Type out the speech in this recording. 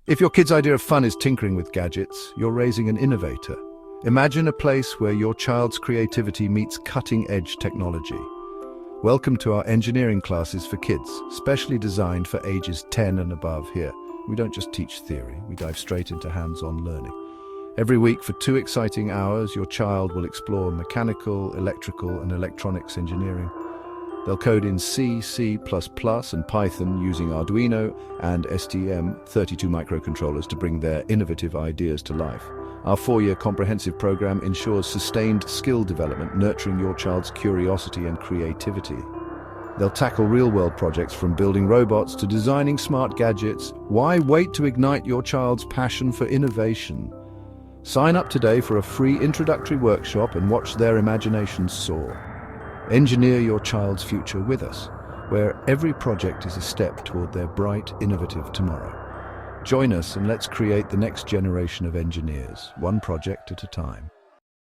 If your kid's idea of fun is tinkering with gadgets, you're raising an innovator. Imagine a place where your child's creativity meets cutting-edge technology. Welcome to our engineering classes for kids, specially designed for ages 10 and above here. We don't just teach theory, we dive straight into hands-on learning. Every week for 2 exciting hours, your child will explore mechanical, electrical, and electronics engineering. They'll code in C, C++, and Python using Arduino and STM32 microcontrollers to bring their innovative ideas to life. Our 4-year comprehensive program ensures sustained skill development, nurturing your child's curiosity and creativity. They'll tackle real-world projects from building robots to designing smart gadgets. Why wait to ignite your child's passion for innovation? Sign up today for a free introductory workshop and watch their imaginations soar. Engineer your child's future with us, where every project is a step toward their bright, innovative tomorrow. Join us and let's create the next generation of engineers, one project at a time.